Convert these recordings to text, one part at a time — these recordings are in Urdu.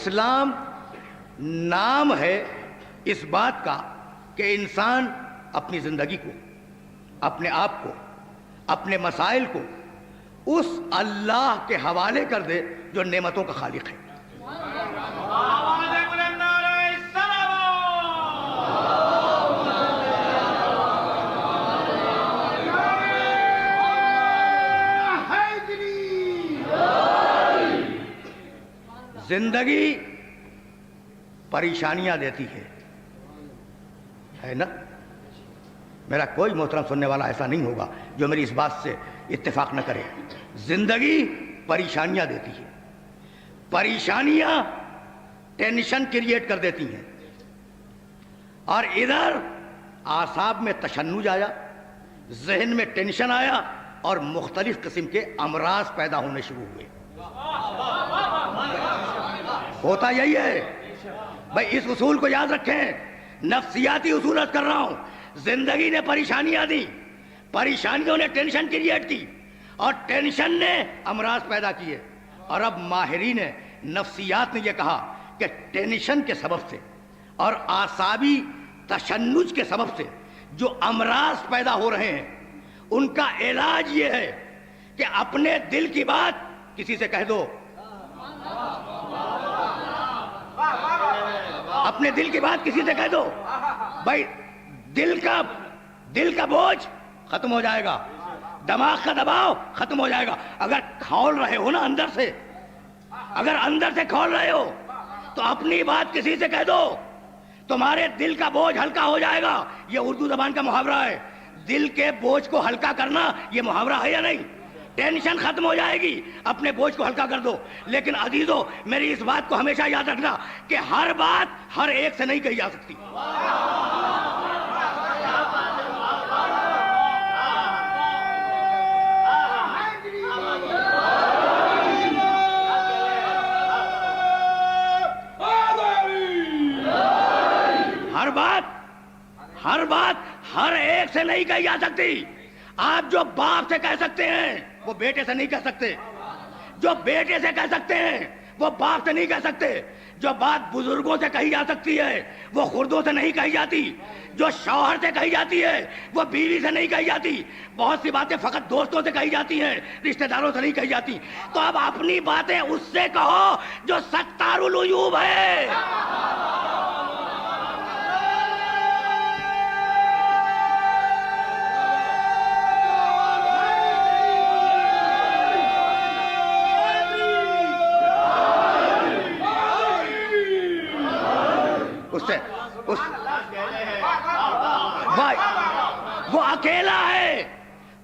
اسلام نام ہے اس بات کا کہ انسان اپنی زندگی کو، اپنے آپ کو، اپنے مسائل کو اس اللہ کے حوالے کر دے جو نعمتوں کا خالق ہے. زندگی پریشانیاں دیتی ہے نا؟ میرا کوئی محترم سننے والا ایسا نہیں ہوگا جو میری اس بات سے اتفاق نہ کرے. زندگی پریشانیاں دیتی ہے، پریشانیاں ٹینشن کریٹ کر دیتی ہیں، اور ادھر اعصاب میں تشنج آیا، ذہن میں ٹینشن آیا، اور مختلف قسم کے امراض پیدا ہونے شروع ہوئے. ہوتا یہی ہے بھائی. اس اصول کو یاد رکھیں، نفسیاتی اصول کر رہا ہوں. زندگی نے پریشانیاں دی، پریشانیوں نے ٹینشن کریٹ کی، اور ٹینشن نے امراض پیدا کیے. اور اب ماہرین نفسیات نے یہ کہا کہ ٹینشن کے سبب سے اور اعصابی تشنج کے سبب سے جو امراض پیدا ہو رہے ہیں ان کا علاج یہ ہے کہ اپنے دل کی بات کسی سے کہہ دو. اپنے دل کی بات کسی سے کہہ دو بھائی. دل کا بوجھ ختم ہو جائے گا، دماغ کا دباؤ ختم ہو جائے گا. اگر کھول رہے ہو نا اندر سے، اگر اندر سے کھول رہے ہو تو اپنی بات کسی سے کہہ دو، تمہارے دل کا بوجھ ہلکا ہو جائے گا. یہ اردو زبان کا محاورہ ہے. دل کے بوجھ کو ہلکا کرنا یہ محاورہ ہے یا نہیں؟ ٹینشن ختم ہو جائے گی، اپنے بوجھ کو ہلکا کر دو. لیکن عزیزو، میری اس بات کو ہمیشہ یاد رکھنا کہ ہر بات ہر ایک سے نہیں کہی جا سکتی. ہر بات ہر ایک سے نہیں کہی جا سکتی. آپ جو باپ سے کہہ سکتے ہیں وہ بیٹے سے نہیں کہہ سکتے، جو بیٹے سے کہہ سکتے ہیں وہ باپ سے نہیں کہہ سکتے. جو بات بزرگوں سے کہی جا سکتی ہے وہ خردوں سے نہیں کہی جاتی، جو شوہر سے کہی جاتی ہے وہ بیوی سے نہیں کہی جاتی. بہت سی باتیں فقط دوستوں سے کہی جاتی ہیں، رشتہ داروں سے نہیں کہی جاتی. تو اب اپنی باتیں اس سے کہو جو ستار العیوب ہے.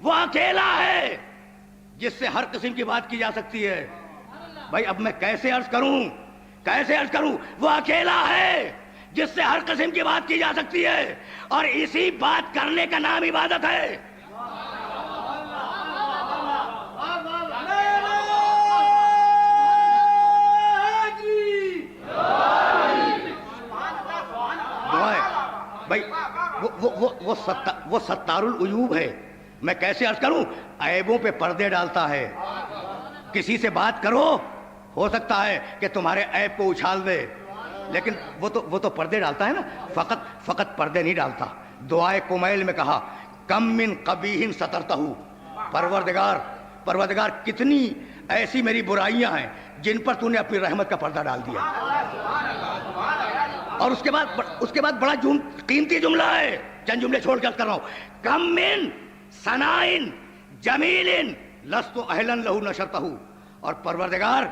وہ اکیلا ہے جس سے ہر قسم کی بات کی جا سکتی ہے. بھائی اب میں کیسے عرض کروں؟ وہ اکیلا ہے جس سے ہر قسم کی بات کی جا سکتی ہے، اور اسی بات کرنے کا نام عبادت ہے. بھائی وہ ستار العیوب ہے. میں کیسے عرض کروں؟ عیبوں پہ پردے ڈالتا ہے. کسی سے بات کرو، ہو سکتا ہے کہ تمہارے عیب کو اچھال دے، لیکن وہ تو پردے ڈالتا ہے نا. فقط پردے نہیں ڈالتا. دعائے کمیل میں کہا کم من قبیح سترتہ، پروردگار کتنی ایسی میری برائیاں ہیں جن پر تو نے اپنی رحمت کا پردہ ڈال دیا. اور اس کے بعد بڑا قیمتی جملہ ہے، چند جملے چھوڑ کے کر رہا ہوں. کم من ثناء جمیل لست اہلا لہ نشرتہ. اور پروردگار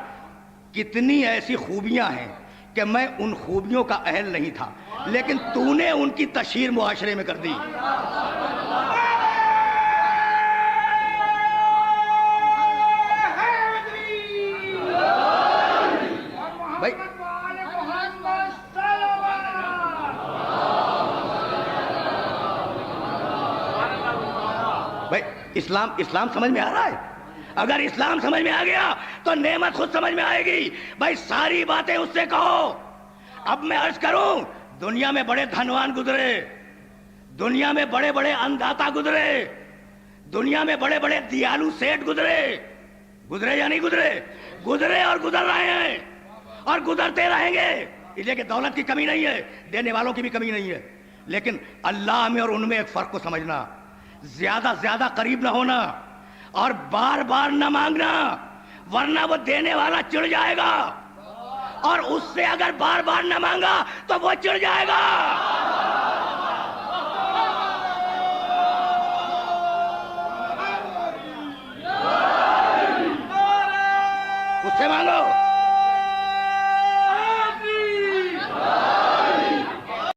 کتنی ایسی خوبیاں ہیں کہ میں ان خوبیوں کا اہل نہیں تھا، لیکن تو نے ان کی تشہیر معاشرے میں کر دی. بھائی اسلام سمجھ میں آ رہا ہے؟ اگر اسلام سمجھ میں آ گیا تو نعمت خود سمجھ میں آئے گی. بھائی ساری باتیں اس سے کہو. اب میں عرض کروں، دنیا میں بڑے دھنوان گزرے، دنیا میں بڑے بڑے انداتا گزرے، دنیا میں بڑے بڑے دیالو سیٹ گزرے یا نہیں گزرے؟ گزرے اور گزر رہے ہیں. اور گزرتے رہیں گے، اس لیے کہ دولت کی کمی نہیں ہے، دینے والوں کی بھی کمی نہیں ہے، لیکن اللہ میں اور ان میں ایک فرق کو سمجھنا، زیادہ زیادہ قریب نہ ہونا اور بار بار نہ مانگنا، ورنہ وہ دینے والا چڑ جائے گا، اور اس سے اگر بار بار نہ مانگا تو وہ چڑ جائے گا۔ اس سے مانگو،